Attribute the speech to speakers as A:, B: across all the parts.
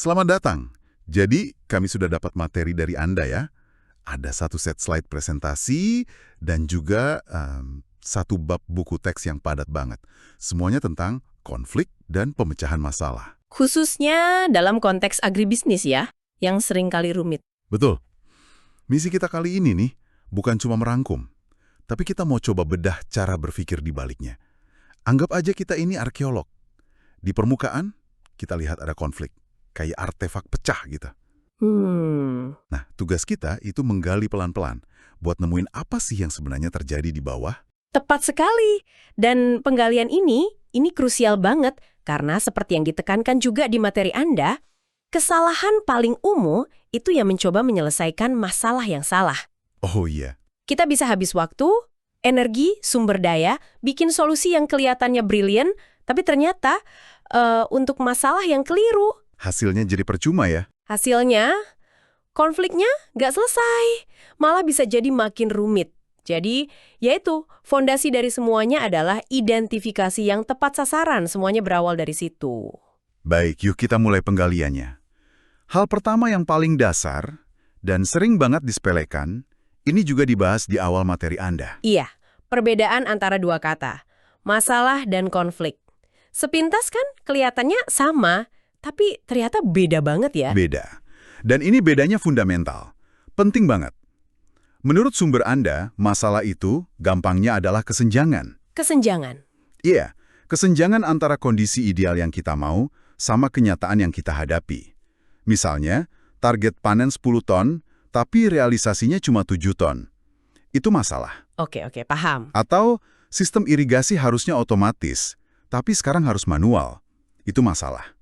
A: Selamat datang. Jadi, kami sudah dapat materi dari Anda ya. Ada satu set slide presentasi dan juga satu bab buku teks yang padat banget. Semuanya tentang konflik dan pemecahan masalah.
B: Khususnya dalam konteks agribisnis ya, yang sering kali rumit.
A: Betul. Misi kita kali ini nih, bukan cuma merangkum, tapi kita mau coba bedah cara berpikir di baliknya. Anggap aja kita ini arkeolog. Di permukaan, kita lihat ada konflik. Kayak artefak pecah gitu. Nah, tugas kita itu menggali pelan-pelan buat nemuin apa sih yang sebenarnya terjadi di bawah.
B: Tepat sekali. Dan penggalian ini krusial banget karena seperti yang ditekankan juga di materi Anda, kesalahan paling umum itu yang mencoba menyelesaikan masalah yang salah.
A: Oh iya.
B: Kita bisa habis waktu, energi, sumber daya, bikin solusi yang kelihatannya brilian, tapi ternyata untuk masalah yang keliru.
A: Hasilnya jadi percuma ya?
B: Hasilnya, konfliknya nggak selesai, malah bisa jadi makin rumit. Jadi, yaitu, fondasi dari semuanya adalah identifikasi yang tepat sasaran, semuanya berawal dari situ.
A: Baik, yuk kita mulai penggaliannya. Hal pertama yang paling dasar, dan sering banget disepelekan, ini juga dibahas di awal materi Anda.
B: Iya, perbedaan antara dua kata, masalah dan konflik. Sepintas kan kelihatannya sama, tapi ternyata beda banget ya.
A: Beda. Dan ini bedanya fundamental. Penting banget. Menurut sumber Anda, masalah itu gampangnya adalah kesenjangan.
B: Kesenjangan.
A: Iya, kesenjangan antara kondisi ideal yang kita mau sama kenyataan yang kita hadapi. Misalnya, target panen 10 ton, tapi realisasinya cuma 7 ton. Itu masalah.
B: Oke, paham.
A: Atau sistem irigasi harusnya otomatis, tapi sekarang harus manual. Itu masalah.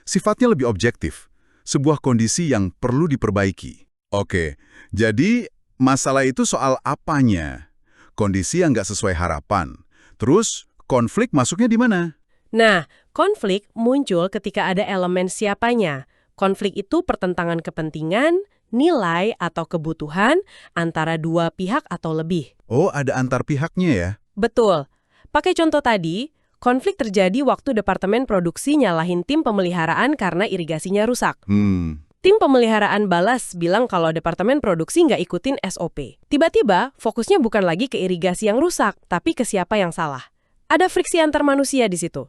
A: Sifatnya lebih objektif, sebuah kondisi yang perlu diperbaiki. Oke, jadi masalah itu soal apanya. Kondisi yang nggak sesuai harapan. Terus, konflik masuknya di mana?
B: Nah, konflik muncul ketika ada elemen siapanya. Konflik itu pertentangan kepentingan, nilai, atau kebutuhan antara dua pihak atau lebih.
A: Oh, ada antar pihaknya ya?
B: Betul. Pakai contoh tadi, konflik terjadi waktu departemen produksi nyalahin tim pemeliharaan karena irigasinya rusak. Tim pemeliharaan balas bilang kalau departemen produksi nggak ikutin SOP. Tiba-tiba, fokusnya bukan lagi ke irigasi yang rusak, tapi ke siapa yang salah. Ada friksi antar manusia di situ.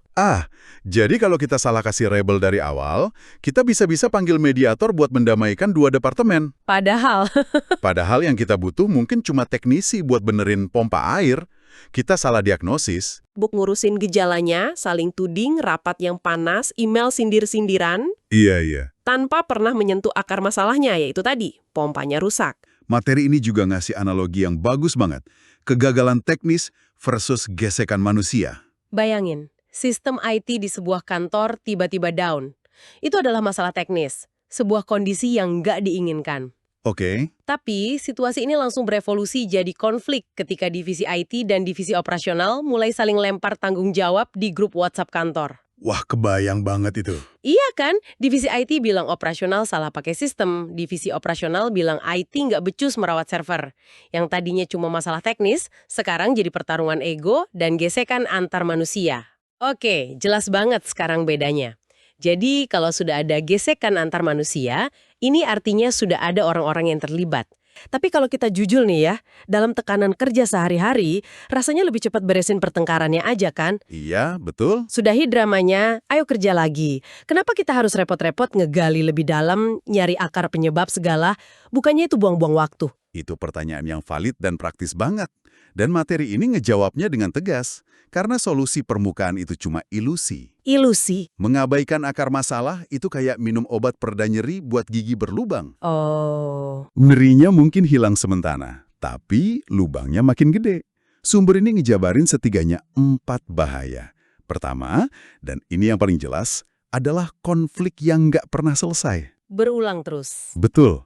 A: Jadi kalau kita salah kasih label dari awal, kita bisa-bisa panggil mediator buat mendamaikan dua departemen.
B: Padahal
A: yang kita butuh mungkin cuma teknisi buat benerin pompa air. Kita salah diagnosis.
B: Buk ngurusin gejalanya, saling tuding, rapat yang panas, email sindir-sindiran.
A: Iya.
B: Tanpa pernah menyentuh akar masalahnya, yaitu tadi, pompanya rusak.
A: Materi ini juga ngasih analogi yang bagus banget. Kegagalan teknis versus gesekan manusia.
B: Bayangin, sistem IT di sebuah kantor tiba-tiba down. Itu adalah masalah teknis, sebuah kondisi yang nggak diinginkan.
A: Oke.
B: Tapi, situasi ini langsung berevolusi jadi konflik ketika divisi IT dan divisi operasional mulai saling lempar tanggung jawab di grup WhatsApp kantor.
A: Wah, kebayang banget itu.
B: Iya kan? Divisi IT bilang operasional salah pakai sistem. Divisi operasional bilang IT nggak becus merawat server. Yang tadinya cuma masalah teknis, sekarang jadi pertarungan ego dan gesekan antar manusia. Oke, jelas banget sekarang bedanya. Jadi, kalau sudah ada gesekan antar manusia, ini artinya sudah ada orang-orang yang terlibat. Tapi kalau kita jujur nih ya, dalam tekanan kerja sehari-hari, rasanya lebih cepat beresin pertengkarannya aja kan?
A: Iya, betul.
B: Sudahi dramanya, ayo kerja lagi. Kenapa kita harus repot-repot ngegali lebih dalam, nyari akar penyebab segala? Bukannya itu buang-buang waktu?
A: Itu pertanyaan yang valid dan praktis banget. Dan materi ini ngejawabnya dengan tegas. Karena solusi permukaan itu cuma ilusi.
B: Ilusi?
A: Mengabaikan akar masalah itu kayak minum obat pereda nyeri buat gigi berlubang.
B: Oh.
A: Nyerinya mungkin hilang sementara, tapi lubangnya makin gede. Sumber ini ngejabarin setiganya 4 bahaya. Pertama, dan ini yang paling jelas, adalah konflik yang nggak pernah selesai.
B: Berulang terus.
A: Betul.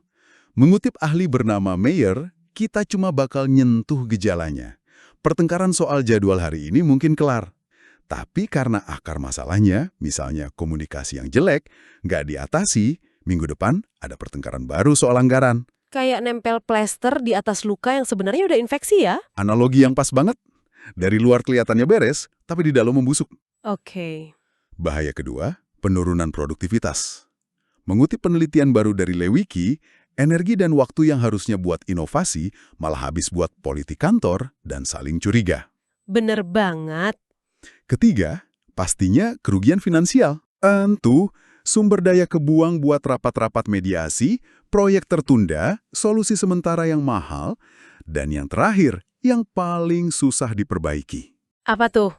A: Mengutip ahli bernama Mayer, kita cuma bakal nyentuh gejalanya. Pertengkaran soal jadwal hari ini mungkin kelar. Tapi karena akar masalahnya, misalnya komunikasi yang jelek, nggak diatasi, minggu depan ada pertengkaran baru soal anggaran.
B: Kayak nempel plester di atas luka yang sebenarnya udah infeksi ya?
A: Analogi yang pas banget. Dari luar kelihatannya beres, tapi di dalam membusuk.
B: Oke.
A: Bahaya kedua, penurunan produktivitas. Mengutip penelitian baru dari Lewicki, energi dan waktu yang harusnya buat inovasi malah habis buat politik kantor dan saling curiga.
B: Bener banget.
A: Ketiga, pastinya kerugian finansial. Tentu, sumber daya kebuang buat rapat-rapat mediasi, proyek tertunda, solusi sementara yang mahal, dan yang terakhir, yang paling susah diperbaiki.
B: Apa tuh?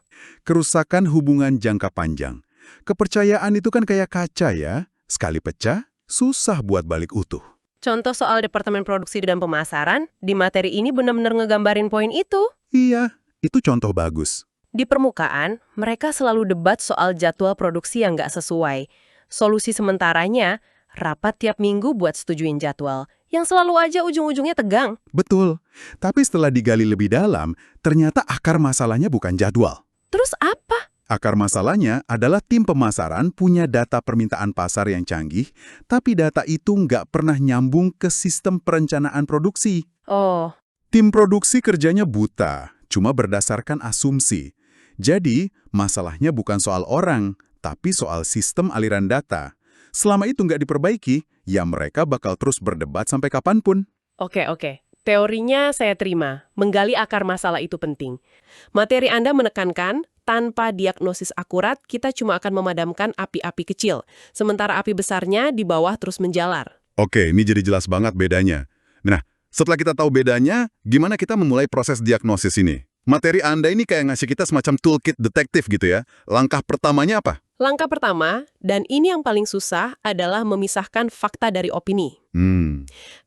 A: Kerusakan hubungan jangka panjang. Kepercayaan itu kan kayak kaca ya, sekali pecah, susah buat balik utuh.
B: Contoh soal Departemen Produksi dan Pemasaran, di materi ini benar-benar ngegambarin poin itu.
A: Iya, itu contoh bagus.
B: Di permukaan, mereka selalu debat soal jadwal produksi yang nggak sesuai. Solusi sementaranya, rapat tiap minggu buat setujuin jadwal, yang selalu aja ujung-ujungnya tegang.
A: Betul, tapi setelah digali lebih dalam, ternyata akar masalahnya bukan jadwal.
B: Terus apa?
A: Akar masalahnya adalah tim pemasaran punya data permintaan pasar yang canggih, tapi data itu nggak pernah nyambung ke sistem perencanaan produksi.
B: Oh,
A: Tim produksi kerjanya buta, cuma berdasarkan asumsi. Jadi, masalahnya bukan soal orang, tapi soal sistem aliran data. Selama itu nggak diperbaiki, ya mereka bakal terus berdebat sampai kapanpun.
B: oke. Teorinya saya terima. Menggali akar masalah itu penting. Materi Anda menekankan, tanpa diagnosis akurat, kita cuma akan memadamkan api-api kecil. Sementara api besarnya di bawah terus menjalar.
A: Oke, ini jadi jelas banget bedanya. Nah, setelah kita tahu bedanya, gimana kita memulai proses diagnosis ini? Materi Anda ini kayak ngasih kita semacam toolkit detektif gitu ya. Langkah pertamanya apa?
B: Langkah pertama, dan ini yang paling susah, adalah memisahkan fakta dari opini.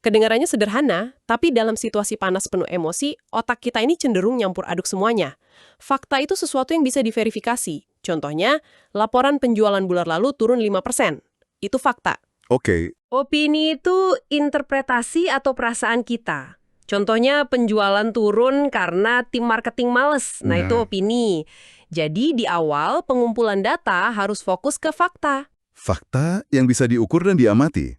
B: Kedengarannya sederhana, tapi dalam situasi panas penuh emosi, otak kita ini cenderung nyampur aduk semuanya. Fakta itu sesuatu yang bisa diverifikasi. Contohnya, laporan penjualan bulan lalu turun 5%. Itu fakta.
A: Oke,
B: Opini itu interpretasi atau perasaan kita. Contohnya penjualan turun karena tim marketing males. Nah, itu opini. Jadi di awal pengumpulan data harus fokus ke fakta.
A: fakta yang bisa diukur dan diamati.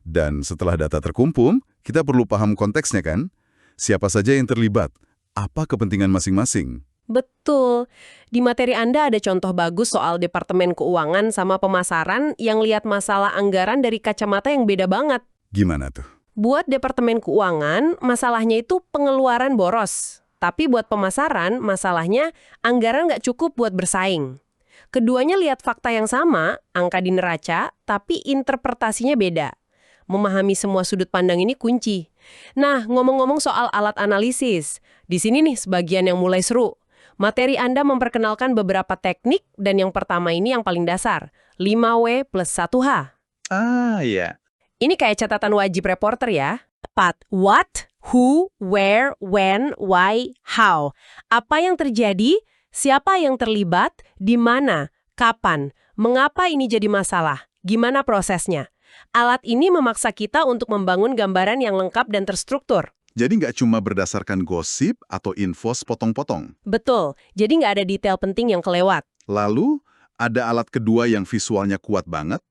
A: Dan setelah data terkumpul, kita perlu paham konteksnya kan? Siapa saja yang terlibat? Apa kepentingan masing-masing?
B: Betul. Di materi Anda ada contoh bagus soal Departemen Keuangan sama pemasaran yang lihat masalah anggaran dari kacamata yang beda banget.
A: Gimana tuh?
B: Buat Departemen Keuangan, masalahnya itu pengeluaran boros. Tapi buat pemasaran, masalahnya anggaran nggak cukup buat bersaing. Keduanya lihat fakta yang sama, angka di neraca, tapi interpretasinya beda. Memahami semua sudut pandang ini kunci. Nah, ngomong-ngomong soal alat analisis, di sini nih sebagian yang mulai seru. Materi Anda memperkenalkan beberapa teknik, dan yang pertama ini yang paling dasar, 5W plus 1H.
A: Ah, iya.
B: Ini kayak catatan wajib reporter ya. What, who, where, when, why, how. Apa yang terjadi, siapa yang terlibat, di mana, kapan, mengapa ini jadi masalah, gimana prosesnya. Alat ini memaksa kita untuk membangun gambaran yang lengkap dan terstruktur.
A: Jadi nggak cuma berdasarkan gosip atau info sepotong-potong.
B: Betul, jadi nggak ada detail penting yang kelewat.
A: Lalu, ada alat kedua yang visualnya kuat banget,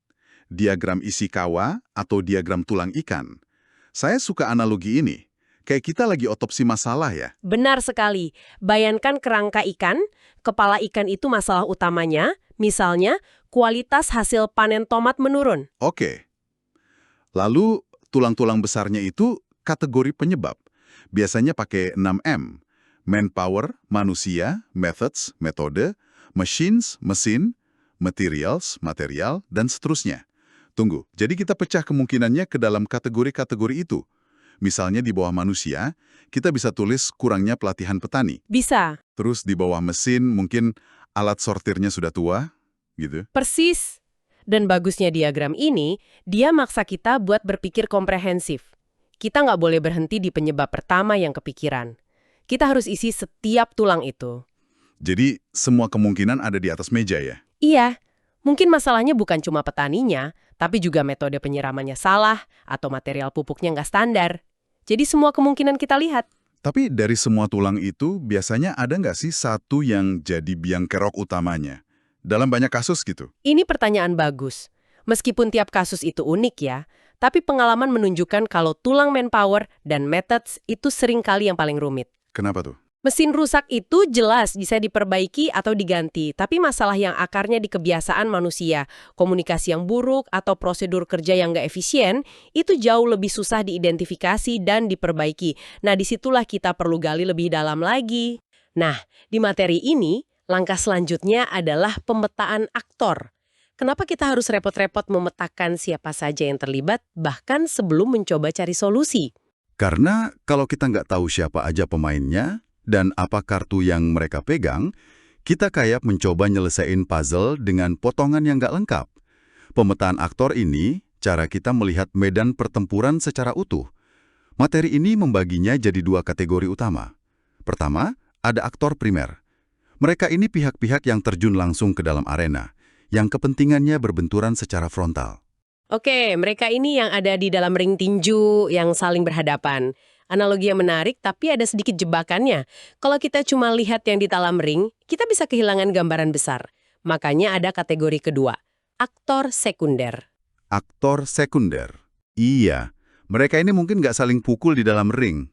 A: diagram Ishikawa atau diagram tulang ikan. Saya suka analogi ini. Kayak kita lagi otopsi masalah ya.
B: Benar sekali. Bayangkan kerangka ikan, kepala ikan itu masalah utamanya, misalnya kualitas hasil panen tomat menurun.
A: Oke. Lalu, tulang-tulang besarnya itu kategori penyebab. Biasanya pakai 6M. Manpower, manusia, methods, metode, machines, mesin, materials, material, dan seterusnya. Tunggu, jadi kita pecah kemungkinannya ke dalam kategori-kategori itu. Misalnya di bawah manusia, kita bisa tulis kurangnya pelatihan petani.
B: Bisa.
A: Terus di bawah mesin mungkin alat sortirnya sudah tua, gitu.
B: Persis. Dan bagusnya diagram ini, dia maksa kita buat berpikir komprehensif. Kita nggak boleh berhenti di penyebab pertama yang kepikiran. Kita harus isi setiap tulang itu.
A: Jadi semua kemungkinan ada di atas meja ya?
B: Iya, mungkin masalahnya bukan cuma petaninya, tapi juga metode penyiramannya salah atau material pupuknya nggak standar. Jadi semua kemungkinan kita lihat.
A: Tapi dari semua tulang itu biasanya ada nggak sih satu yang jadi biang kerok utamanya? Dalam banyak kasus gitu.
B: Ini pertanyaan bagus. Meskipun tiap kasus itu unik ya, tapi pengalaman menunjukkan kalau tulang manpower dan methods itu seringkali yang paling rumit.
A: Kenapa tuh?
B: Mesin rusak itu jelas bisa diperbaiki atau diganti, tapi masalah yang akarnya di kebiasaan manusia, komunikasi yang buruk, atau prosedur kerja yang nggak efisien, itu jauh lebih susah diidentifikasi dan diperbaiki. Nah, disitulah kita perlu gali lebih dalam lagi. Nah, di materi ini, langkah selanjutnya adalah pemetaan aktor. Kenapa kita harus repot-repot memetakan siapa saja yang terlibat, bahkan sebelum mencoba cari solusi?
A: Karena kalau kita nggak tahu siapa aja pemainnya dan apa kartu yang mereka pegang, kita kayak mencoba nyelesain puzzle dengan potongan yang nggak lengkap. Pemetaan aktor ini, cara kita melihat medan pertempuran secara utuh. Materi ini membaginya jadi dua kategori utama. Pertama, ada aktor primer. Mereka ini pihak-pihak yang terjun langsung ke dalam arena, yang kepentingannya berbenturan secara frontal.
B: Oke, mereka ini yang ada di dalam ring tinju yang saling berhadapan. Analogi yang menarik, tapi ada sedikit jebakannya. Kalau kita cuma lihat yang di dalam ring, kita bisa kehilangan gambaran besar. Makanya ada kategori kedua, aktor sekunder.
A: Aktor sekunder. Iya, mereka ini mungkin nggak saling pukul di dalam ring.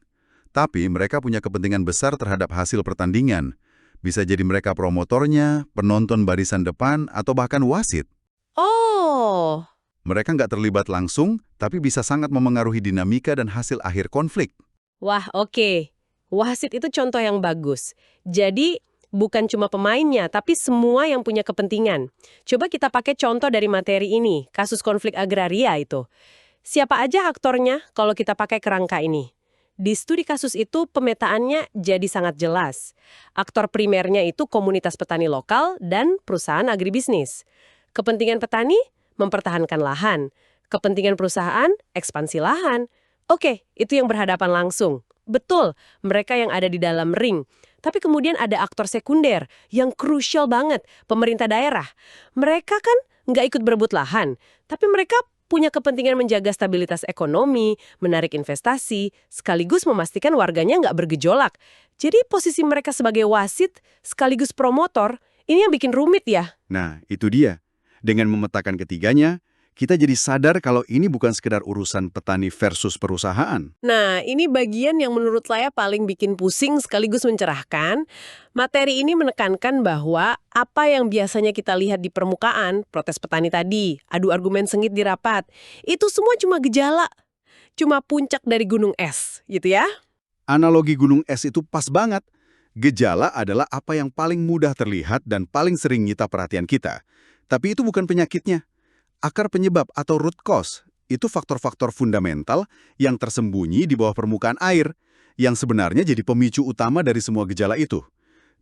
A: Tapi mereka punya kepentingan besar terhadap hasil pertandingan. Bisa jadi mereka promotornya, penonton barisan depan, atau bahkan wasit.
B: Oh,
A: Mereka nggak terlibat langsung, tapi bisa sangat memengaruhi dinamika dan hasil akhir konflik.
B: wah oke. Wasit itu contoh yang bagus. Jadi, bukan cuma pemainnya, tapi semua yang punya kepentingan. Coba kita pakai contoh dari materi ini, kasus konflik agraria itu. Siapa aja aktornya kalau kita pakai kerangka ini? Di studi kasus itu pemetaannya jadi sangat jelas. Aktor primernya itu komunitas petani lokal dan perusahaan agribisnis. Kepentingan petani mempertahankan lahan. Kepentingan perusahaan ekspansi lahan. Oke, itu yang berhadapan langsung. Betul, mereka yang ada di dalam ring. Tapi kemudian ada aktor sekunder yang krusial banget, pemerintah daerah. Mereka kan nggak ikut berebut lahan, tapi mereka punya kepentingan menjaga stabilitas ekonomi, menarik investasi, sekaligus memastikan warganya nggak bergejolak. Jadi posisi mereka sebagai wasit sekaligus promotor, ini yang bikin rumit ya.
C: Nah, itu dia. Dengan memetakan ketiganya, kita jadi sadar kalau ini bukan sekedar urusan petani versus perusahaan.
B: Nah, ini bagian yang menurut saya paling bikin pusing sekaligus mencerahkan. Materi ini menekankan bahwa apa yang biasanya kita lihat di permukaan, protes petani tadi, adu argumen sengit di rapat, itu semua cuma gejala. Cuma puncak dari gunung es, gitu ya.
C: Analogi gunung es itu pas banget. Gejala adalah apa yang paling mudah terlihat dan paling sering nyita perhatian kita. Tapi itu bukan penyakitnya. Akar penyebab atau root cause itu faktor-faktor fundamental yang tersembunyi di bawah permukaan air, yang sebenarnya jadi pemicu utama dari semua gejala itu.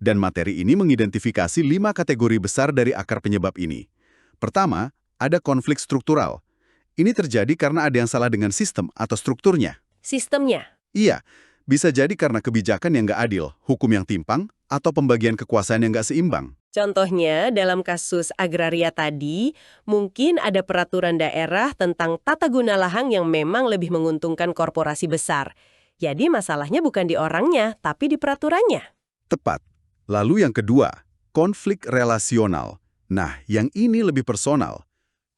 C: Dan materi ini mengidentifikasi 5 kategori besar dari akar penyebab ini. Pertama, ada konflik struktural. Ini terjadi karena ada yang salah dengan sistem atau strukturnya.
B: Sistemnya.
C: Iya, bisa jadi karena kebijakan yang nggak adil, hukum yang timpang, atau pembagian kekuasaan yang nggak seimbang.
B: Contohnya, dalam kasus agraria tadi, mungkin ada peraturan daerah tentang tata guna lahan yang memang lebih menguntungkan korporasi besar. Jadi masalahnya bukan di orangnya, tapi di peraturannya.
C: Tepat. Lalu yang kedua, konflik relasional. Nah, yang ini lebih personal.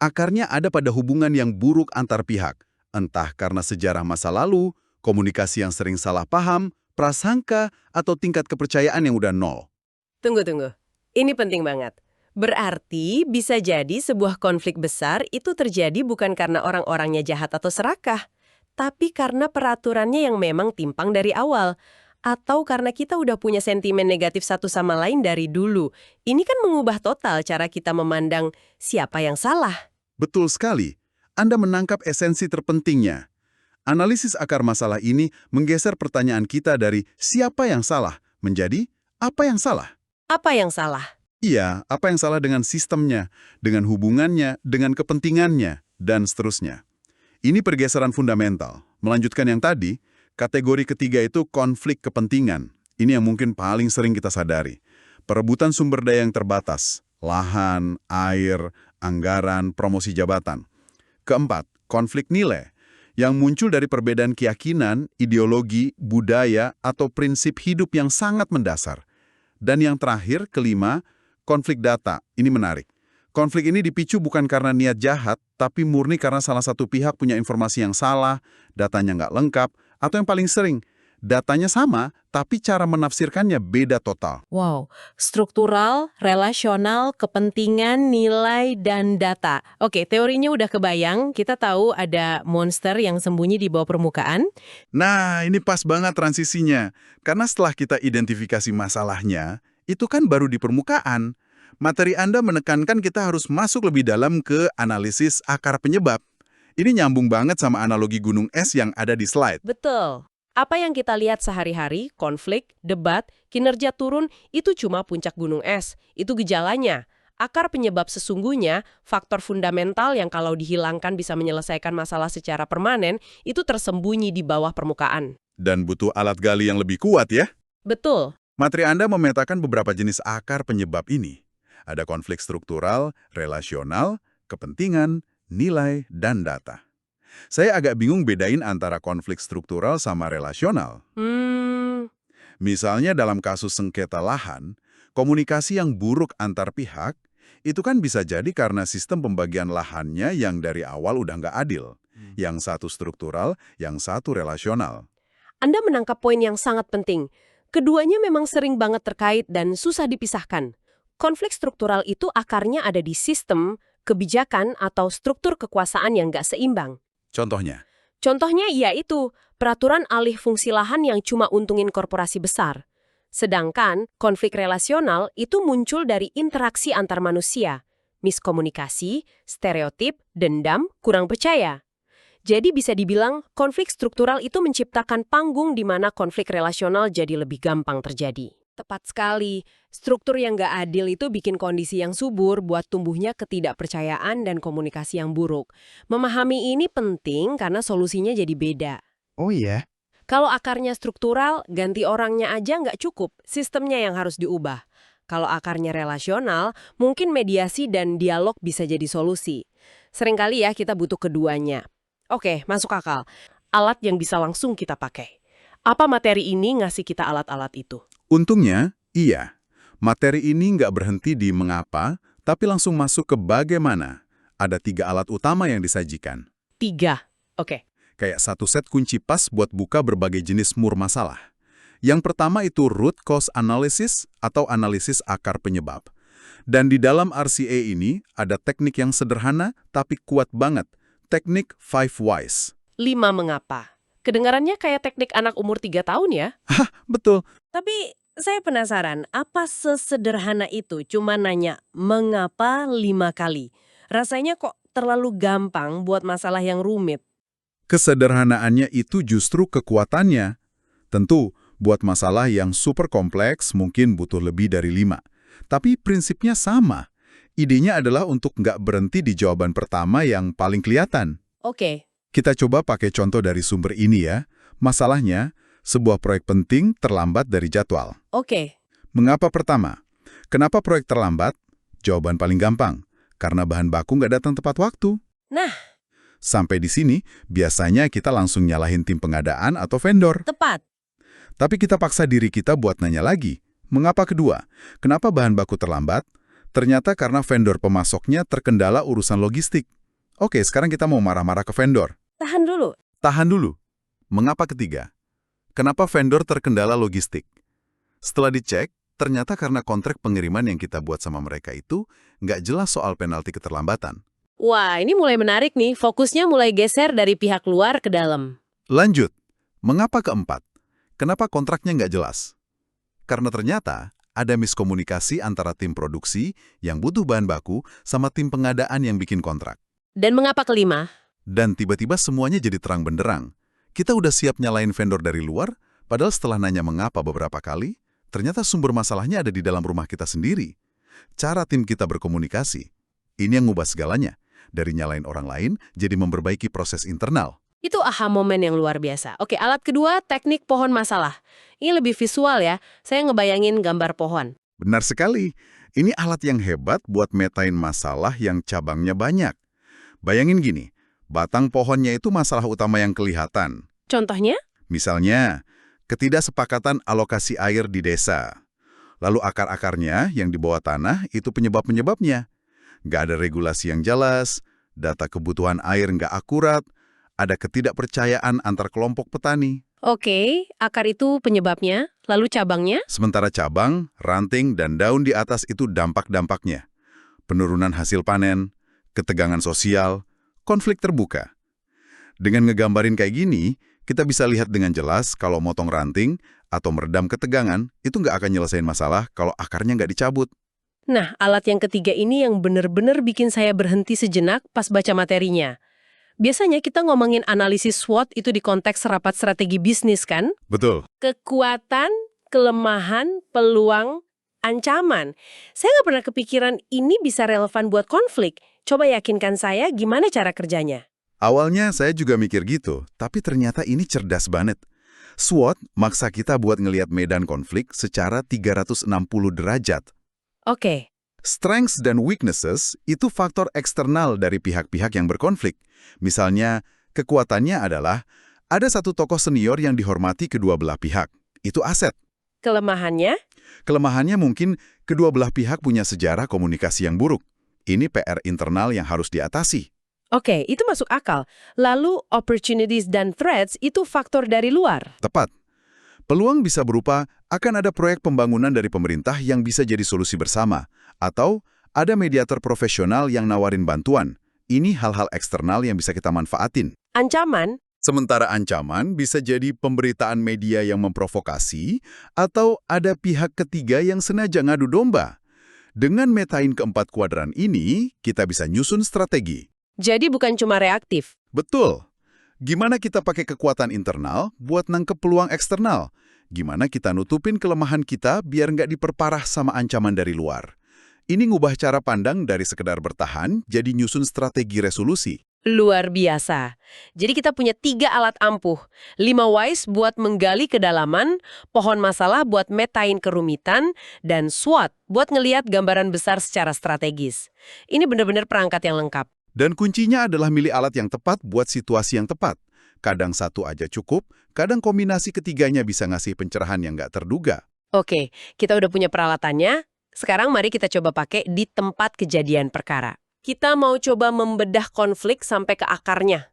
C: Akarnya ada pada hubungan yang buruk antar pihak. Entah karena sejarah masa lalu, komunikasi yang sering salah paham, prasangka, atau tingkat kepercayaan yang udah nol.
B: Tunggu. Ini penting banget. Berarti bisa jadi sebuah konflik besar itu terjadi bukan karena orang-orangnya jahat atau serakah, tapi karena peraturannya yang memang timpang dari awal. Atau karena kita udah punya sentimen negatif satu sama lain dari dulu. Ini kan mengubah total cara kita memandang siapa yang salah.
A: Betul sekali. Anda menangkap esensi terpentingnya. Analisis akar masalah ini menggeser pertanyaan kita dari siapa yang salah menjadi apa yang salah.
B: Apa yang salah?
A: Iya, apa yang salah dengan sistemnya, dengan hubungannya, dengan kepentingannya, dan seterusnya. Ini pergeseran fundamental. Melanjutkan yang tadi, kategori ketiga itu konflik kepentingan. Ini yang mungkin paling sering kita sadari. Perebutan sumber daya yang terbatas, lahan, air, anggaran, promosi jabatan. Keempat, konflik nilai, yang muncul dari perbedaan keyakinan, ideologi, budaya, atau prinsip hidup yang sangat mendasar. Dan yang terakhir, kelima, konflik data. Ini menarik. Konflik ini dipicu bukan karena niat jahat, tapi murni karena salah satu pihak punya informasi yang salah, datanya nggak lengkap, atau yang paling sering,
C: Datanya sama, tapi cara menafsirkannya beda total.
B: Wow, struktural, relasional, kepentingan, nilai, dan data. Oke, teorinya udah kebayang, kita tahu ada monster yang sembunyi di bawah permukaan.
A: Nah, ini pas banget transisinya. Karena setelah kita identifikasi masalahnya, itu kan baru di permukaan. Materi Anda menekankan kita harus masuk lebih dalam ke analisis akar penyebab. Ini nyambung banget sama analogi gunung es yang ada di slide.
B: Betul. Apa yang kita lihat sehari-hari, konflik, debat, kinerja turun, itu cuma puncak gunung es. Itu gejalanya. Akar penyebab sesungguhnya, faktor fundamental yang kalau dihilangkan bisa menyelesaikan masalah secara permanen, itu tersembunyi di bawah permukaan.
A: Dan butuh alat gali yang lebih kuat ya.
B: Betul.
A: Materi Anda memetakan beberapa jenis akar penyebab ini. Ada konflik struktural, relasional, kepentingan, nilai, dan data. Saya agak bingung bedain antara konflik struktural sama relasional. Misalnya dalam kasus sengketa lahan, komunikasi yang buruk antar pihak, itu kan bisa jadi karena sistem pembagian lahannya yang dari awal udah nggak adil. Yang satu struktural, yang satu relasional.
B: Anda menangkap poin yang sangat penting. Keduanya memang sering banget terkait dan susah dipisahkan. Konflik struktural itu akarnya ada di sistem, kebijakan, atau struktur kekuasaan yang nggak seimbang.
A: Contohnya?
B: Contohnya yaitu peraturan alih fungsi lahan yang cuma untungin korporasi besar. Sedangkan konflik relasional itu muncul dari interaksi antar manusia, miskomunikasi, stereotip, dendam, kurang percaya. Jadi bisa dibilang konflik struktural itu menciptakan panggung di mana konflik relasional jadi lebih gampang terjadi. Tepat sekali, struktur yang nggak adil itu bikin kondisi yang subur buat tumbuhnya ketidakpercayaan dan komunikasi yang buruk. Memahami ini penting karena solusinya jadi beda.
C: Oh iya?
B: Kalau akarnya struktural, ganti orangnya aja nggak cukup, sistemnya yang harus diubah. Kalau akarnya relasional, mungkin mediasi dan dialog bisa jadi solusi. Seringkali ya kita butuh keduanya. Oke, masuk akal. Alat yang bisa langsung kita pakai. Apa materi ini ngasih kita alat-alat itu?
A: Untungnya, iya. Materi ini nggak berhenti di mengapa, tapi langsung masuk ke bagaimana. Ada 3 alat utama yang disajikan.
B: 3. Oke.
A: Kayak satu set kunci pas buat buka berbagai jenis mur masalah. Yang pertama itu root cause analysis atau analisis akar penyebab. Dan di dalam RCA ini ada teknik yang sederhana tapi kuat banget. Teknik 5 whys.
B: 5 mengapa. Kedengarannya kayak teknik anak umur 3 tahun ya?
A: Hah, betul.
B: Tapi saya penasaran, apa sesederhana itu cuma nanya mengapa 5 kali? Rasanya kok terlalu gampang buat masalah yang rumit.
A: Kesederhanaannya itu justru kekuatannya. Tentu, buat masalah yang super kompleks mungkin butuh lebih dari 5. Tapi prinsipnya sama. Idenya adalah untuk nggak berhenti di jawaban pertama yang paling kelihatan.
B: Oke.
A: Kita coba pakai contoh dari sumber ini ya. Masalahnya, sebuah proyek penting terlambat dari jadwal.
B: Oke.
A: Mengapa pertama? Kenapa proyek terlambat? Jawaban paling gampang. Karena bahan baku nggak datang tepat waktu.
B: Nah.
A: Sampai di sini, biasanya kita langsung nyalahin tim pengadaan atau vendor.
B: Tepat.
A: Tapi kita paksa diri kita buat nanya lagi. Mengapa kedua? Kenapa bahan baku terlambat? Ternyata karena vendor pemasoknya terkendala urusan logistik. Oke, sekarang kita mau marah-marah ke vendor.
B: Tahan dulu.
A: Tahan dulu. Mengapa ketiga? Kenapa vendor terkendala logistik? Setelah dicek, ternyata karena kontrak pengiriman yang kita buat sama mereka itu nggak jelas soal penalti keterlambatan.
B: Wah, ini mulai menarik nih. Fokusnya mulai geser dari pihak luar ke dalam.
A: Lanjut. Mengapa keempat? Kenapa kontraknya nggak jelas? Karena ternyata ada miskomunikasi antara tim produksi yang butuh bahan baku sama tim pengadaan yang bikin kontrak.
B: Dan mengapa kelima?
A: Dan tiba-tiba semuanya jadi terang benderang. Kita udah siap nyalain vendor dari luar, padahal setelah nanya mengapa beberapa kali, ternyata sumber masalahnya ada di dalam rumah kita sendiri. Cara tim kita berkomunikasi. Ini yang ngubah segalanya. Dari nyalain orang lain, jadi memperbaiki proses internal.
B: Itu aha momen yang luar biasa. Oke, alat kedua, teknik pohon masalah. Ini lebih visual ya. Saya ngebayangin gambar pohon.
A: Benar sekali. Ini alat yang hebat buat metain masalah yang cabangnya banyak. Bayangin gini, batang pohonnya itu masalah utama yang kelihatan.
B: Contohnya?
A: Misalnya, ketidaksepakatan alokasi air di desa. Lalu akar-akarnya yang di bawah tanah itu penyebab-penyebabnya. Nggak ada regulasi yang jelas, data kebutuhan air nggak akurat, ada ketidakpercayaan antar kelompok petani.
B: Oke, akar itu penyebabnya, lalu cabangnya?
A: Sementara cabang, ranting, dan daun di atas itu dampak-dampaknya. Penurunan hasil panen, ketegangan sosial, konflik terbuka. Dengan ngegambarin kayak gini, kita bisa lihat dengan jelas kalau motong ranting atau meredam ketegangan itu nggak akan nyelesain masalah kalau akarnya nggak dicabut.
B: Nah, alat yang ketiga ini yang bener-bener bikin saya berhenti sejenak pas baca materinya. Biasanya kita ngomongin analisis SWOT itu di konteks rapat strategi bisnis kan?
A: Betul.
B: Kekuatan, kelemahan, peluang, ancaman. Saya nggak pernah kepikiran ini bisa relevan buat konflik. Coba yakinkan saya gimana cara kerjanya.
A: Awalnya saya juga mikir gitu, tapi ternyata ini cerdas banget. SWOT maksa kita buat ngelihat medan konflik secara 360 derajat.
B: Oke,
A: Strengths dan weaknesses itu faktor eksternal dari pihak-pihak yang berkonflik. Misalnya, kekuatannya adalah ada satu tokoh senior yang dihormati kedua belah pihak. Itu aset.
B: kelemahannya?
A: Kelemahannya mungkin kedua belah pihak punya sejarah komunikasi yang buruk. Ini PR internal yang harus diatasi.
B: Oke, itu masuk akal. Lalu opportunities dan threats itu faktor dari luar.
A: Tepat. Peluang bisa berupa akan ada proyek pembangunan dari pemerintah yang bisa jadi solusi bersama, atau ada mediator profesional yang nawarin bantuan. Ini hal-hal eksternal yang bisa kita manfaatin.
B: Ancaman?
A: Sementara ancaman bisa jadi pemberitaan media yang memprovokasi, atau ada pihak ketiga yang sengaja ngadu domba. Dengan metain keempat kuadran ini, kita bisa nyusun strategi.
B: Jadi bukan cuma reaktif.
A: Betul. Gimana kita pakai kekuatan internal buat nangkep peluang eksternal? Gimana kita nutupin kelemahan kita biar nggak diperparah sama ancaman dari luar? Ini ngubah cara pandang dari sekedar bertahan jadi nyusun strategi resolusi.
B: Luar biasa. Jadi kita punya 3 alat ampuh. 5 wise buat menggali kedalaman, pohon masalah buat metain kerumitan, dan SWOT buat ngeliat gambaran besar secara strategis. Ini benar-benar perangkat yang lengkap.
A: Dan kuncinya adalah milih alat yang tepat buat situasi yang tepat. Kadang satu aja cukup, kadang kombinasi ketiganya bisa ngasih pencerahan yang nggak terduga.
B: Oke, kita udah punya peralatannya. Sekarang mari kita coba pakai di tempat kejadian perkara. Kita mau coba membedah konflik sampai ke akarnya.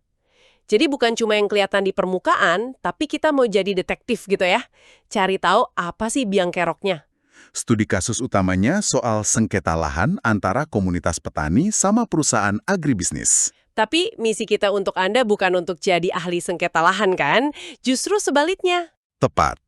B: Jadi bukan cuma yang kelihatan di permukaan, tapi kita mau jadi detektif gitu ya. Cari tahu apa sih biang keroknya.
A: Studi kasus utamanya soal sengketa lahan antara komunitas petani sama perusahaan agribisnis.
B: Tapi misi kita untuk Anda bukan untuk jadi ahli sengketa lahan kan? Justru sebaliknya.
A: Tepat.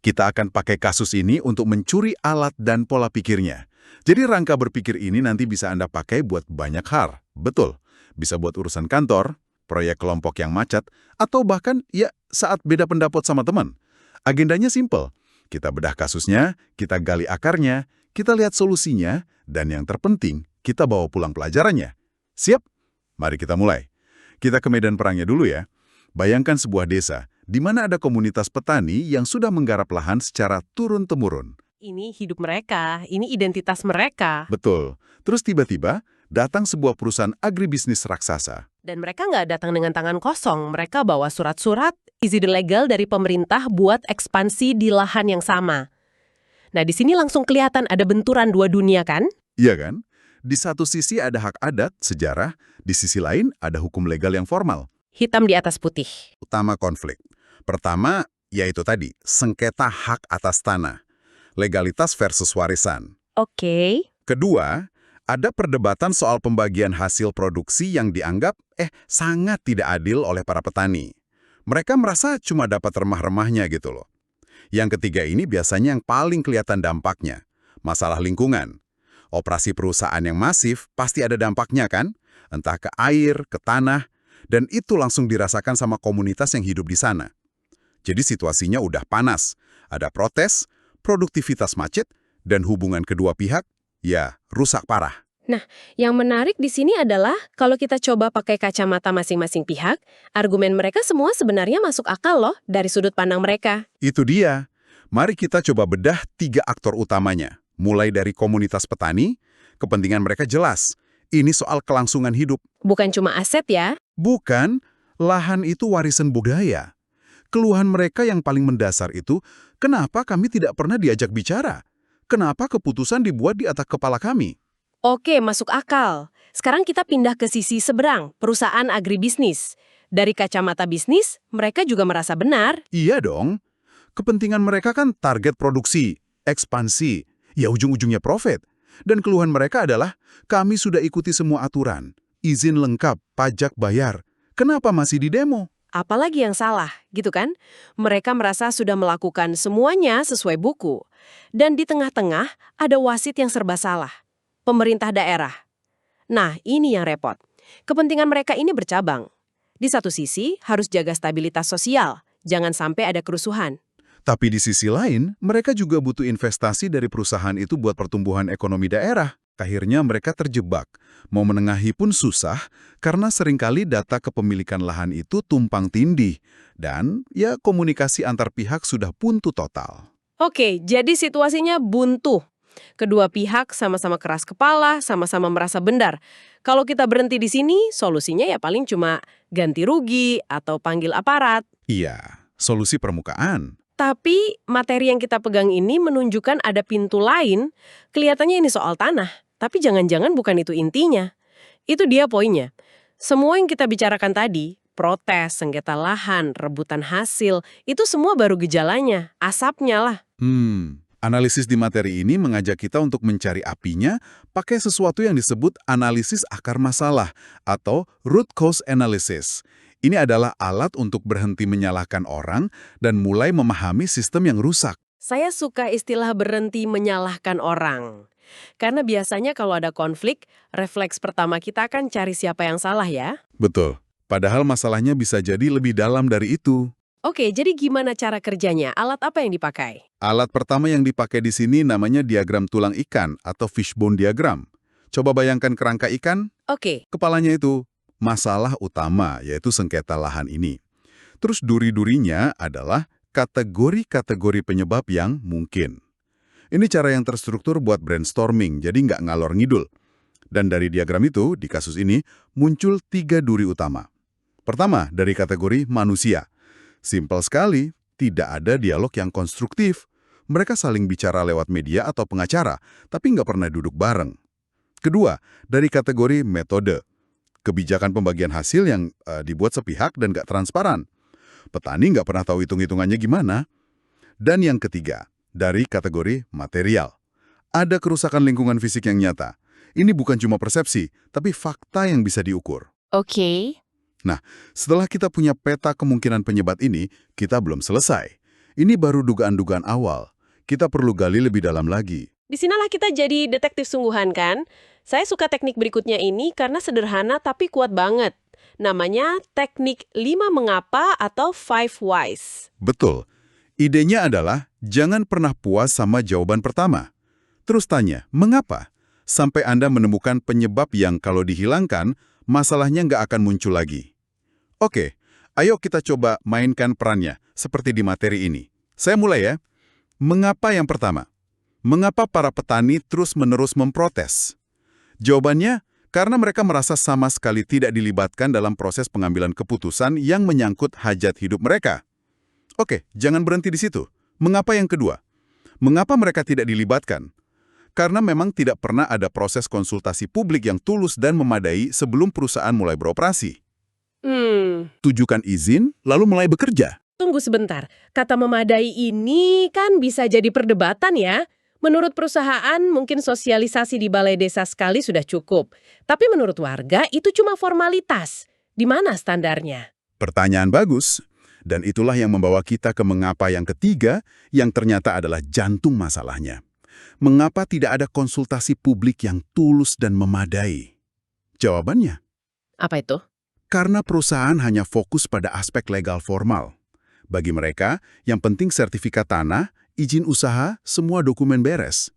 A: Kita akan pakai kasus ini untuk mencuri alat dan pola pikirnya. Jadi rangka berpikir ini nanti bisa Anda pakai buat banyak hal. Betul. Bisa buat urusan kantor, proyek kelompok yang macet, atau bahkan ya saat beda pendapat sama teman. Agendanya simple. Kita bedah kasusnya, kita gali akarnya, kita lihat solusinya, dan yang terpenting, kita bawa pulang pelajarannya. Siap? Mari kita mulai. Kita ke medan perangnya dulu ya. Bayangkan sebuah desa, di mana ada komunitas petani yang sudah menggarap lahan secara turun-temurun.
B: Ini hidup mereka, ini identitas mereka.
A: Betul. Terus tiba-tiba, datang sebuah perusahaan agribisnis raksasa.
B: Dan mereka nggak datang dengan tangan kosong. Mereka bawa surat-surat, izin legal dari pemerintah buat ekspansi di lahan yang sama. Nah, di sini langsung kelihatan ada benturan dua dunia kan?
A: Iya kan? Di satu sisi ada hak adat, sejarah, di sisi lain ada hukum legal yang formal.
B: Hitam di atas putih.
A: Utama konflik. Pertama, yaitu tadi, sengketa hak atas tanah. Legalitas versus warisan.
B: Oke.
A: Kedua, ada perdebatan soal pembagian hasil produksi yang dianggap sangat tidak adil oleh para petani. Mereka merasa cuma dapat remah-remahnya gitu loh. Yang ketiga ini biasanya yang paling kelihatan dampaknya. Masalah lingkungan. Operasi perusahaan yang masif pasti ada dampaknya kan? Entah ke air, ke tanah, dan itu langsung dirasakan sama komunitas yang hidup di sana. Jadi situasinya udah panas. Ada protes, produktivitas macet, dan hubungan kedua pihak, ya rusak parah.
B: Nah, yang menarik di sini adalah kalau kita coba pakai kacamata masing-masing pihak, argumen mereka semua sebenarnya masuk akal loh dari sudut pandang mereka.
A: Itu dia. Mari kita coba bedah 3 aktor utamanya. Mulai dari komunitas petani, kepentingan mereka jelas. Ini soal kelangsungan hidup.
B: Bukan cuma aset ya.
A: Bukan, lahan itu warisan budaya. Keluhan mereka yang paling mendasar itu, kenapa kami tidak pernah diajak bicara? Kenapa keputusan dibuat di atas kepala kami?
B: Oke, masuk akal. Sekarang kita pindah ke sisi seberang, perusahaan agribisnis. Dari kacamata bisnis, mereka juga merasa benar.
A: Iya dong. Kepentingan mereka kan target produksi, ekspansi, ya ujung-ujungnya profit. Dan keluhan mereka adalah, kami sudah ikuti semua aturan, izin lengkap, pajak bayar. Kenapa masih di demo?
B: Apalagi yang salah, gitu kan? Mereka merasa sudah melakukan semuanya sesuai buku. Dan di tengah-tengah ada wasit yang serba salah. Pemerintah daerah. Nah, ini yang repot. Kepentingan mereka ini bercabang. Di satu sisi, harus jaga stabilitas sosial. Jangan sampai ada kerusuhan.
A: Tapi di sisi lain, mereka juga butuh investasi dari perusahaan itu buat pertumbuhan ekonomi daerah. Akhirnya mereka terjebak. Mau menengahi pun susah, karena seringkali data kepemilikan lahan itu tumpang tindih. Dan ya komunikasi antar pihak sudah buntu total.
B: Oke, jadi situasinya buntu. Kedua pihak sama-sama keras kepala, sama-sama merasa benar. Kalau kita berhenti di sini, solusinya ya paling cuma ganti rugi atau panggil aparat.
A: Iya, solusi permukaan.
B: Tapi materi yang kita pegang ini menunjukkan ada pintu lain. Kelihatannya ini soal tanah, tapi jangan-jangan bukan itu intinya. Itu dia poinnya. Semua yang kita bicarakan tadi, protes, sengketa lahan, rebutan hasil, itu semua baru gejalanya, asapnya lah.
A: Analisis di materi ini mengajak kita untuk mencari apinya pakai sesuatu yang disebut analisis akar masalah atau root cause analysis. Ini adalah alat untuk berhenti menyalahkan orang dan mulai memahami sistem yang rusak.
B: Saya suka istilah berhenti menyalahkan orang. Karena biasanya kalau ada konflik, refleks pertama kita kan cari siapa yang salah ya.
A: Betul. Padahal masalahnya bisa jadi lebih dalam dari itu.
B: Oke, jadi gimana cara kerjanya? Alat apa yang dipakai?
A: Alat pertama yang dipakai di sini namanya diagram tulang ikan atau fishbone diagram. Coba bayangkan kerangka ikan,
B: Oke.
A: kepalanya itu masalah utama, yaitu sengketa lahan ini. Terus duri-durinya adalah kategori-kategori penyebab yang mungkin. Ini cara yang terstruktur buat brainstorming, jadi nggak ngalor ngidul. Dan dari diagram itu, di kasus ini, muncul 3 duri utama. Pertama, dari kategori manusia. Simpel sekali, tidak ada dialog yang konstruktif. Mereka saling bicara lewat media atau pengacara, tapi nggak pernah duduk bareng. Kedua, dari kategori metode. Kebijakan pembagian hasil yang dibuat sepihak dan nggak transparan. Petani nggak pernah tahu hitung-hitungannya gimana. Dan yang ketiga, dari kategori material. Ada kerusakan lingkungan fisik yang nyata. Ini bukan cuma persepsi, tapi fakta yang bisa diukur.
B: Oke.
A: Nah, setelah kita punya peta kemungkinan penyebab ini, kita belum selesai. Ini baru dugaan-dugaan awal. Kita perlu gali lebih dalam lagi.
B: Disinalah kita jadi detektif sungguhan kan? Saya suka teknik berikutnya ini karena sederhana tapi kuat banget. Namanya teknik 5 mengapa atau 5 whys.
A: Betul. Idenya adalah jangan pernah puas sama jawaban pertama. Terus tanya, mengapa? Sampai Anda menemukan penyebab yang kalau dihilangkan, masalahnya nggak akan muncul lagi. Oke, ayo kita coba mainkan perannya, seperti di materi ini. Saya mulai ya. Mengapa yang pertama? Mengapa para petani terus-menerus memprotes? Jawabannya, karena mereka merasa sama sekali tidak dilibatkan dalam proses pengambilan keputusan yang menyangkut hajat hidup mereka. Oke, jangan berhenti di situ. Mengapa yang kedua? Mengapa mereka tidak dilibatkan? Karena memang tidak pernah ada proses konsultasi publik yang tulus dan memadai sebelum perusahaan mulai beroperasi. Tujukan izin, lalu mulai bekerja.
B: Tunggu sebentar. Kata memadai ini kan bisa jadi perdebatan ya. Menurut perusahaan, mungkin sosialisasi di balai desa sekali sudah cukup. Tapi menurut warga, itu cuma formalitas. Di mana standarnya?
A: Pertanyaan bagus. Dan itulah yang membawa kita ke mengapa yang ketiga, yang ternyata adalah jantung masalahnya. Mengapa tidak ada konsultasi publik yang tulus dan memadai? Jawabannya,
B: Apa itu?
A: karena perusahaan hanya fokus pada aspek legal formal. Bagi mereka, yang penting sertifikat tanah, izin usaha, semua dokumen beres.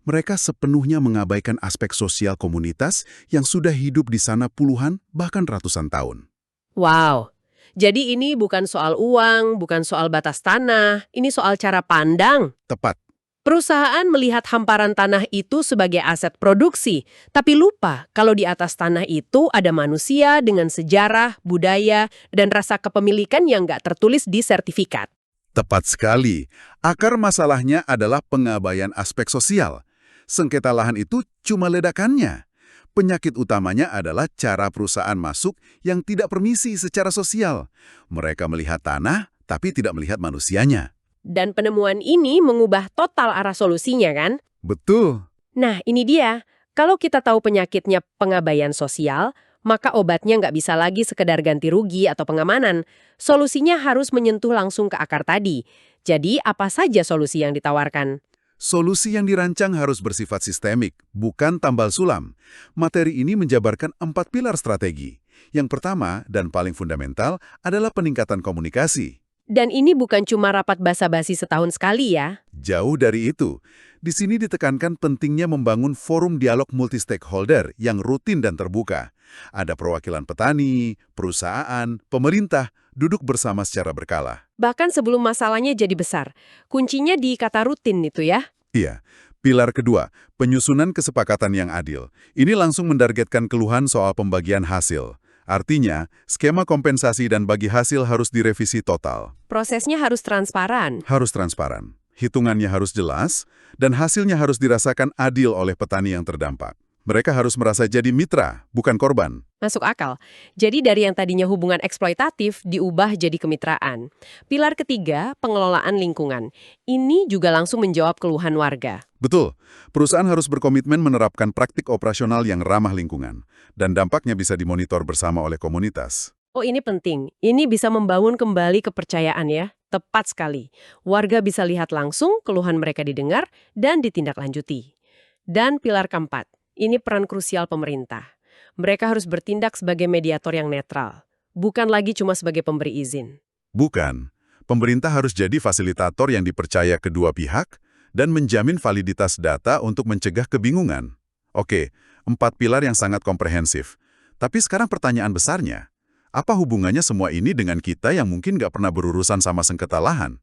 A: Mereka sepenuhnya mengabaikan aspek sosial komunitas yang sudah hidup di sana puluhan, bahkan ratusan tahun.
B: Wow. Jadi ini bukan soal uang, bukan soal batas tanah, ini soal cara pandang.
A: Tepat.
B: Perusahaan melihat hamparan tanah itu sebagai aset produksi, tapi lupa kalau di atas tanah itu ada manusia dengan sejarah, budaya, dan rasa kepemilikan yang nggak tertulis di sertifikat.
A: Tepat sekali. Akar masalahnya adalah pengabaian aspek sosial. Sengketa lahan itu cuma ledakannya. Penyakit utamanya adalah cara perusahaan masuk yang tidak permisi secara sosial. Mereka melihat tanah, tapi tidak melihat manusianya.
B: Dan penemuan ini mengubah total arah solusinya kan?
A: Betul.
B: Nah, ini dia. Kalau kita tahu penyakitnya pengabaian sosial, maka obatnya nggak bisa lagi sekedar ganti rugi atau pengamanan. Solusinya harus menyentuh langsung ke akar tadi. Jadi, apa saja solusi yang ditawarkan?
A: Solusi yang dirancang harus bersifat sistemik, bukan tambal sulam. Materi ini menjabarkan 4 pilar strategi. Yang pertama dan paling fundamental adalah peningkatan komunikasi.
B: Dan ini bukan cuma rapat basa-basi setahun sekali ya.
A: Jauh dari itu, di sini ditekankan pentingnya membangun forum dialog multi-stakeholder yang rutin dan terbuka. Ada perwakilan petani, perusahaan, pemerintah, duduk bersama secara berkala.
B: Bahkan sebelum masalahnya jadi besar. Kuncinya di kata rutin itu ya.
A: Iya. Pilar kedua, penyusunan kesepakatan yang adil. Ini langsung mendargetkan keluhan soal pembagian hasil. Artinya, skema kompensasi dan bagi hasil harus direvisi total.
B: Prosesnya harus transparan.
A: Harus transparan, hitungannya harus jelas, dan hasilnya harus dirasakan adil oleh petani yang terdampak. Mereka harus merasa jadi mitra, bukan korban.
B: Masuk akal. Jadi dari yang tadinya hubungan eksploitatif diubah jadi kemitraan. Pilar ketiga, pengelolaan lingkungan. Ini juga langsung menjawab keluhan warga.
A: Betul, perusahaan harus berkomitmen menerapkan praktik operasional yang ramah lingkungan, dan dampaknya bisa dimonitor bersama oleh komunitas.
B: Oh, ini penting. Ini bisa membangun kembali kepercayaan ya. Tepat sekali. Warga bisa lihat langsung, keluhan mereka didengar, dan ditindaklanjuti. Dan pilar keempat, ini peran krusial pemerintah. Mereka harus bertindak sebagai mediator yang netral, bukan lagi cuma sebagai pemberi izin.
A: Bukan, pemerintah harus jadi fasilitator yang dipercaya kedua pihak dan menjamin validitas data untuk mencegah kebingungan. Oke, 4 pilar yang sangat komprehensif. Tapi sekarang pertanyaan besarnya, apa hubungannya semua ini dengan kita yang mungkin nggak pernah berurusan sama sengketa lahan?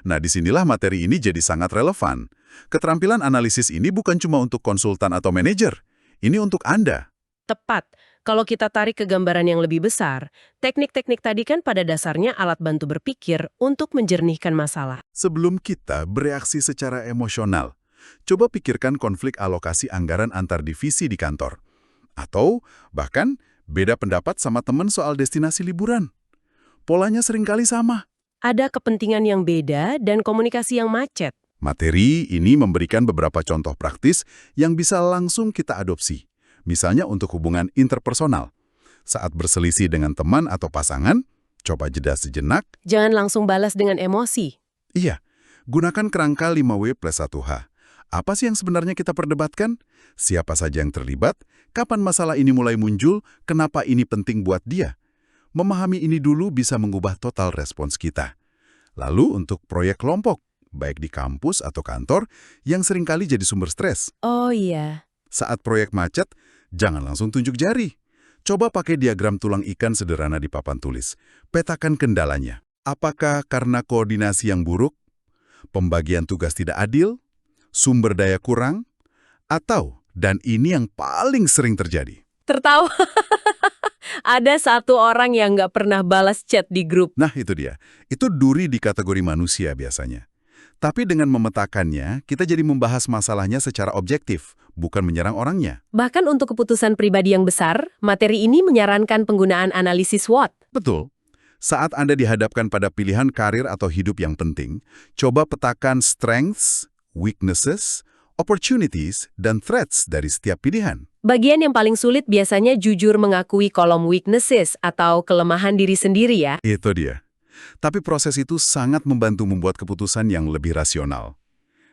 A: Nah, disinilah materi ini jadi sangat relevan. Keterampilan analisis ini bukan cuma untuk konsultan atau manajer. Ini untuk Anda.
B: Tepat. Kalau kita tarik ke gambaran yang lebih besar, teknik-teknik tadi kan pada dasarnya alat bantu berpikir untuk menjernihkan masalah.
A: Sebelum kita bereaksi secara emosional, coba pikirkan konflik alokasi anggaran antar divisi di kantor. Atau bahkan beda pendapat sama teman soal destinasi liburan. Polanya seringkali sama.
B: Ada kepentingan yang beda dan komunikasi yang macet.
A: Materi ini memberikan beberapa contoh praktis yang bisa langsung kita adopsi. Misalnya untuk hubungan interpersonal. Saat berselisih dengan teman atau pasangan, coba jeda sejenak.
B: Jangan langsung balas dengan emosi.
A: Iya, gunakan kerangka 5W+1H. Apa sih yang sebenarnya kita perdebatkan? Siapa saja yang terlibat? Kapan masalah ini mulai muncul? Kenapa ini penting buat dia? Memahami ini dulu bisa mengubah total respons kita. Lalu untuk proyek kelompok, baik di kampus atau kantor, yang seringkali jadi sumber stres.
B: Oh iya.
A: Saat proyek macet, jangan langsung tunjuk jari. Coba pakai diagram tulang ikan sederhana di papan tulis. Petakan kendalanya. Apakah karena koordinasi yang buruk? Pembagian tugas tidak adil? Sumber daya kurang? Atau, dan ini yang paling sering terjadi.
B: Tertawa. Ada satu orang yang nggak pernah balas chat di grup.
A: Nah, itu dia. Itu duri di kategori manusia biasanya. Tapi dengan memetakannya, kita jadi membahas masalahnya secara objektif, bukan menyerang orangnya.
B: Bahkan untuk keputusan pribadi yang besar, materi ini menyarankan penggunaan analisis SWOT.
A: Betul. Saat Anda dihadapkan pada pilihan karir atau hidup yang penting, coba petakan strengths, weaknesses, opportunities, dan threats dari setiap pilihan.
B: Bagian yang paling sulit biasanya jujur mengakui kolom weaknesses atau kelemahan diri sendiri ya.
A: Itu dia. Tapi proses itu sangat membantu membuat keputusan yang lebih rasional.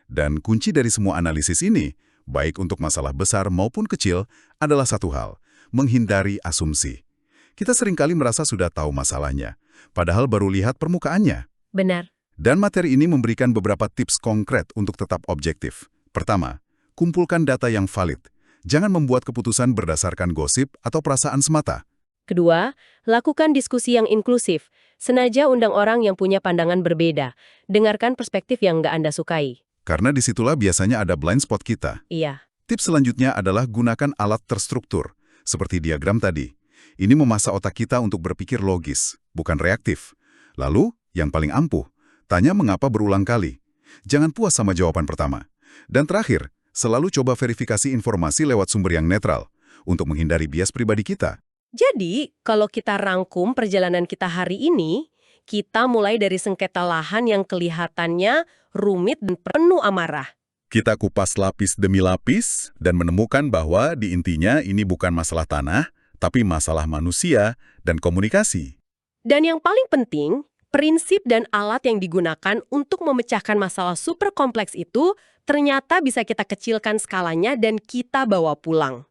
A: Dan kunci dari semua analisis ini, baik untuk masalah besar maupun kecil, adalah satu hal, menghindari asumsi. Kita seringkali merasa sudah tahu masalahnya, padahal baru lihat permukaannya.
B: Benar.
A: Dan materi ini memberikan beberapa tips konkret untuk tetap objektif. Pertama, kumpulkan data yang valid. Jangan membuat keputusan berdasarkan gosip atau perasaan semata.
B: Kedua, lakukan diskusi yang inklusif. Senaja undang orang yang punya pandangan berbeda. Dengarkan perspektif yang nggak Anda sukai.
A: Karena disitulah biasanya ada blind spot kita.
B: Iya.
A: Tips selanjutnya adalah gunakan alat terstruktur, seperti diagram tadi. Ini memasah otak kita untuk berpikir logis, bukan reaktif. Lalu, yang paling ampuh, tanya mengapa berulang kali. Jangan puas sama jawaban pertama. Dan terakhir, selalu coba verifikasi informasi lewat sumber yang netral. untuk menghindari bias pribadi kita.
B: Jadi, kalau kita rangkum perjalanan kita hari ini, kita mulai dari sengketa lahan yang kelihatannya rumit dan penuh amarah.
A: Kita kupas lapis demi lapis dan menemukan bahwa di intinya ini bukan masalah tanah, tapi masalah manusia dan komunikasi.
B: Dan yang paling penting, prinsip dan alat yang digunakan untuk memecahkan masalah super kompleks itu ternyata bisa kita kecilkan skalanya dan kita bawa pulang.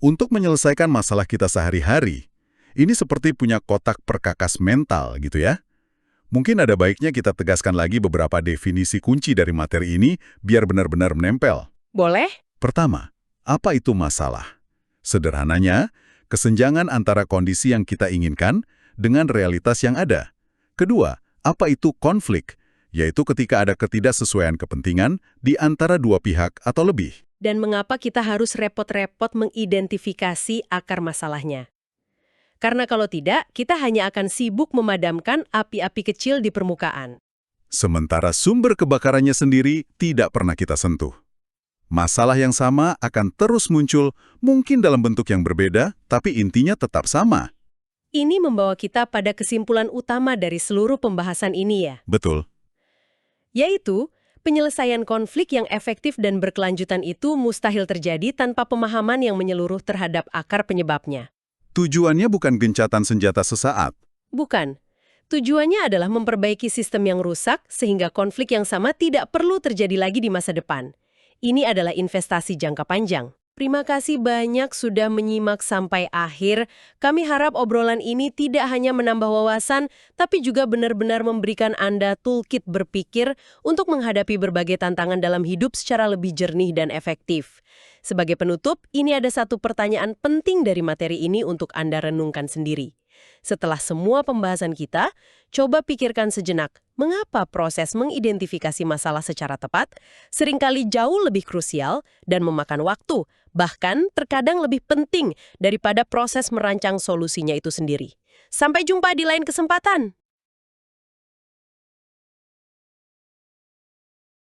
A: Untuk menyelesaikan masalah kita sehari-hari, ini seperti punya kotak perkakas mental gitu ya. Mungkin ada baiknya kita tegaskan lagi beberapa definisi kunci dari materi ini biar benar-benar menempel.
B: Boleh?
A: Pertama, apa itu masalah? Sederhananya, kesenjangan antara kondisi yang kita inginkan dengan realitas yang ada. Kedua, apa itu konflik? Yaitu ketika ada ketidaksesuaian kepentingan di antara dua pihak atau lebih.
B: Dan mengapa kita harus repot-repot mengidentifikasi akar masalahnya? Karena kalau tidak, kita hanya akan sibuk memadamkan api-api kecil di permukaan.
A: Sementara sumber kebakarannya sendiri tidak pernah kita sentuh. Masalah yang sama akan terus muncul, mungkin dalam bentuk yang berbeda, tapi intinya tetap sama.
B: Ini membawa kita pada kesimpulan utama dari seluruh pembahasan ini ya.
A: Betul.
B: Yaitu, penyelesaian konflik yang efektif dan berkelanjutan itu mustahil terjadi tanpa pemahaman yang menyeluruh terhadap akar penyebabnya.
A: Tujuannya bukan gencatan senjata sesaat.
B: Bukan. Tujuannya adalah memperbaiki sistem yang rusak sehingga konflik yang sama tidak perlu terjadi lagi di masa depan. Ini adalah investasi jangka panjang. Terima kasih banyak sudah menyimak sampai akhir. Kami harap obrolan ini tidak hanya menambah wawasan, tapi juga benar-benar memberikan Anda toolkit berpikir untuk menghadapi berbagai tantangan dalam hidup secara lebih jernih dan efektif. Sebagai penutup, ini ada satu pertanyaan penting dari materi ini untuk Anda renungkan sendiri. Setelah semua pembahasan kita, coba pikirkan sejenak, mengapa proses mengidentifikasi masalah secara tepat seringkali jauh lebih krusial dan memakan waktu, bahkan terkadang lebih penting daripada proses merancang solusinya itu sendiri. Sampai jumpa di lain kesempatan.